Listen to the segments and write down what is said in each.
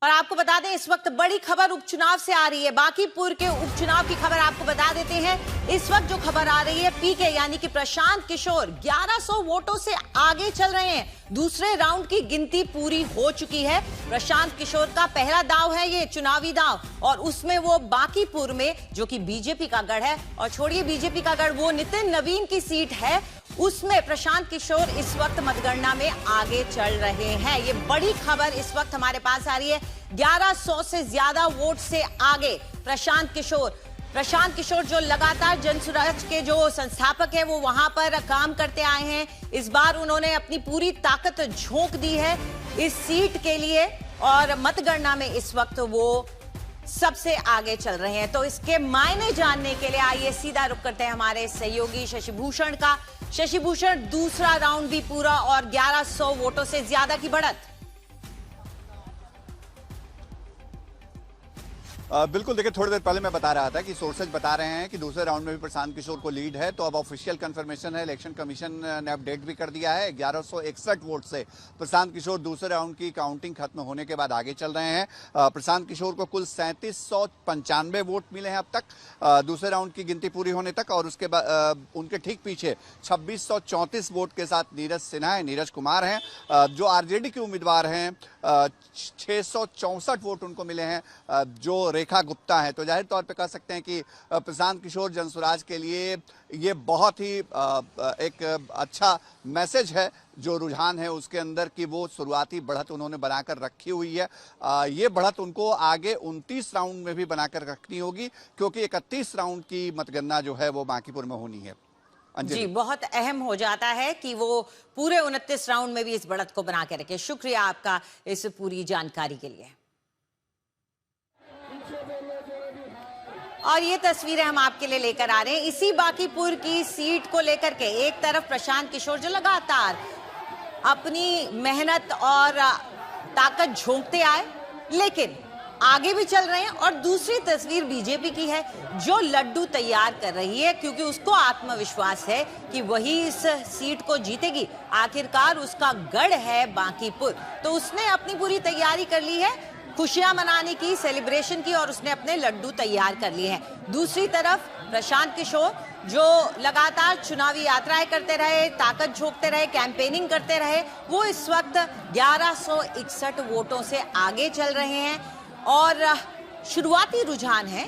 और आपको बता दें इस वक्त बड़ी खबर उपचुनाव से आ रही है। बांकीपुर के उपचुनाव की खबर आपको बता देते हैं। इस वक्त जो खबर आ रही है, पीके यानी कि प्रशांत किशोर 1100 वोटों से आगे चल रहे हैं। दूसरे राउंड की गिनती पूरी हो चुकी है। प्रशांत किशोर का पहला दांव है ये चुनावी दांव, और उसमें वो बांकीपुर में, जो कि बीजेपी का गढ़ है, और छोड़िए बीजेपी का गढ़, वो नितिन नवीन की सीट है, उसमें प्रशांत किशोर इस वक्त मतगणना में आगे चल रहे हैं। ये बड़ी खबर इस वक्त हमारे पास आ रही है। 1100 से ज्यादा वोट से आगे प्रशांत किशोर जो लगातार जनसुराज के जो संस्थापक है, वो वहां पर काम करते आए हैं। इस बार उन्होंने अपनी पूरी ताकत झोंक दी है इस सीट के लिए, और मतगणना में इस वक्त वो सबसे आगे चल रहे हैं। तो इसके मायने जानने के लिए आइए सीधा रुख करते हैं हमारे सहयोगी शशि भूषण का। शशि भूषण, दूसरा राउंड भी पूरा और 1100 वोटों से ज्यादा की बढ़त। बिल्कुल, देखिए थोड़ी देर पहले मैं बता रहा था कि सोर्सेज बता रहे हैं कि दूसरे राउंड में भी प्रशांत किशोर को लीड है। तो अब ऑफिशियल कंफर्मेशन है, इलेक्शन कमीशन ने अपडेट भी कर दिया है। 1161 वोट से प्रशांत किशोर दूसरे राउंड की काउंटिंग खत्म होने के बाद आगे चल रहे हैं। प्रशांत किशोर को कुल 3795 वोट मिले हैं अब तक, दूसरे राउंड की गिनती पूरी होने तक। और उसके बाद उनके ठीक पीछे 2634 वोट के साथ नीरज सिन्हा है, नीरज कुमार हैं, जो आरजेडी के उम्मीदवार हैं। 664 वोट उनको मिले हैं, जो रेखा गुप्ता है। तो जाहिर तौर पे कह सकते हैं कि प्रशांत किशोर जनसुराज के लिए ये बहुत ही एक अच्छा मैसेज है, जो रुझान है उसके अंदर, कि वो शुरुआती बढ़त उन्होंने बनाकर रखी हुई है। ये बढ़त उनको आगे 29 राउंड में भी बनाकर रखनी होगी, क्योंकि 31 राउंड की मतगणना जो है वो बांकीपुर में होनी है। जी, बहुत अहम हो जाता है कि वो पूरे 29 राउंड में भी इस बढ़त को बना के रखे। शुक्रिया आपका इस पूरी जानकारी के लिए। और ये तस्वीरें हम आपके लिए लेकर आ रहे हैं इसी बांकीपुर की सीट को लेकर के। एक तरफ प्रशांत किशोर जो लगातार अपनी मेहनत और ताकत झोंकते आए, लेकिन आगे भी चल रहे हैं, और दूसरी तस्वीर बीजेपी की है, जो लड्डू तैयार कर रही है, क्योंकि उसको आत्मविश्वास है कि वही इस सीट को जीतेगी। आखिरकार उसका गढ़ है बांकीपुर, तो उसने अपनी पूरी तैयारी कर ली है खुशियां मनाने की, सेलिब्रेशन की, और उसने अपने लड्डू तैयार कर लिए हैं। दूसरी तरफ प्रशांत किशोर जो लगातार चुनावी यात्राएं करते रहे, ताकत झोंकते रहे, कैंपेनिंग करते रहे, वो इस वक्त 1161 वोटों से आगे चल रहे हैं। और शुरुआती रुझान है,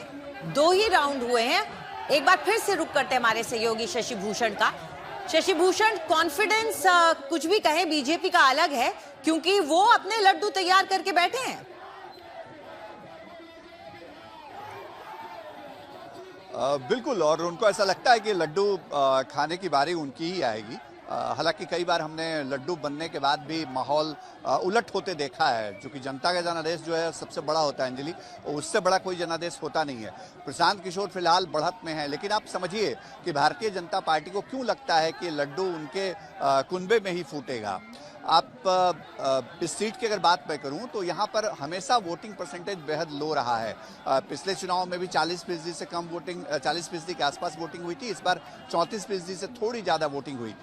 2 ही राउंड हुए हैं। एक बार फिर से रुक करते हैं हमारे सहयोगी शशि भूषण का। शशि भूषण, कॉन्फिडेंस कुछ भी कहे बीजेपी का अलग है, क्योंकि वो अपने लड्डू तैयार करके बैठे हैं। बिल्कुल, और उनको ऐसा लगता है कि लड्डू खाने की बारी उनकी ही आएगी। हालांकि कई बार हमने लड्डू बनने के बाद भी माहौल उलट होते देखा है, क्योंकि जनता का जनादेश जो है सबसे बड़ा होता है अंजलि, उससे बड़ा कोई जनादेश होता नहीं है। प्रशांत किशोर फिलहाल बढ़त में है, लेकिन आप समझिए कि भारतीय जनता पार्टी को क्यों लगता है कि लड्डू उनके कुनबे में ही फूटेगा। आप इस सीट की अगर बात मैं करूं तो यहाँ पर हमेशा वोटिंग परसेंटेज बेहद लो रहा है। पिछले चुनाव में भी 40% से कम वोटिंग, 40% के आसपास वोटिंग हुई थी। इस बार 34% से थोड़ी ज़्यादा वोटिंग हुई।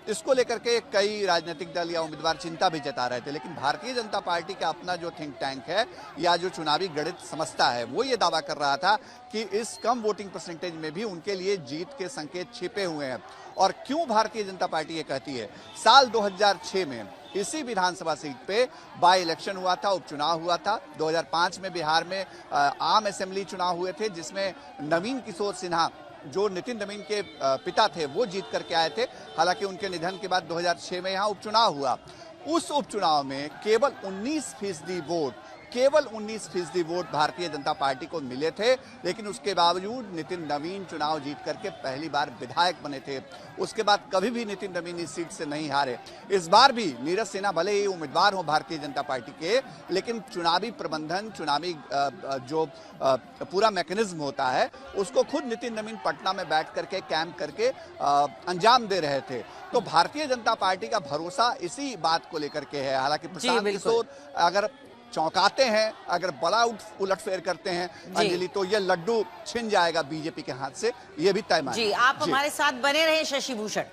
इसको लेकर के कई राजनीतिक दल या उम्मीदवार चिंता भी जता रहे थे, लेकिन भारतीय जनता पार्टी का अपना जो थिंक टैंक है या जो चुनावी गणित समझता है, वो ये दावा कर रहा था कि इस कम वोटिंग परसेंटेज में भी उनके लिए जीत के संकेत छिपे हुए हैं। और क्यों भारतीय जनता पार्टी ये कहती है, साल 2006 में इसी विधानसभा सीट पे बाई इलेक्शन हुआ था, उपचुनाव हुआ था। 2005 में बिहार में आम असेंबली चुनाव हुए थे, जिसमें नवीन किशोर सिन्हा, जो नितिन नवीन के पिता थे, वो जीत करके आए थे। हालांकि उनके निधन के बाद 2006 में यहाँ उपचुनाव हुआ। उस उपचुनाव में केवल 19% वोट, केवल 19% वोट भारतीय जनता पार्टी को मिले थे, लेकिन उसके बावजूद नितिन नवीन चुनाव जीत करके पहली बार विधायक बने थे। उसके बाद कभी भी नितिन नवीन इस सीट से नहीं हारे। इस बार भी नीरज सिन्हा भले ही उम्मीदवार हो भारतीय जनता पार्टी के, लेकिन चुनावी प्रबंधन, चुनावी जो पूरा मैकेनिज्म होता है, उसको खुद नितिन नवीन पटना में बैठ करके कैंप करके अंजाम दे रहे थे। तो भारतीय जनता पार्टी का भरोसा इसी बात को लेकर के है। हालांकि प्रशांत किशोर अगर चौंकाते हैं, अगर बड़ा उलटफेर करते हैं अंजलि, तो ये लड्डू छिन जाएगा बीजेपी के हाथ से, ये भी तय मानिए। जी, आप हमारे साथ बने रहे शशि भूषण।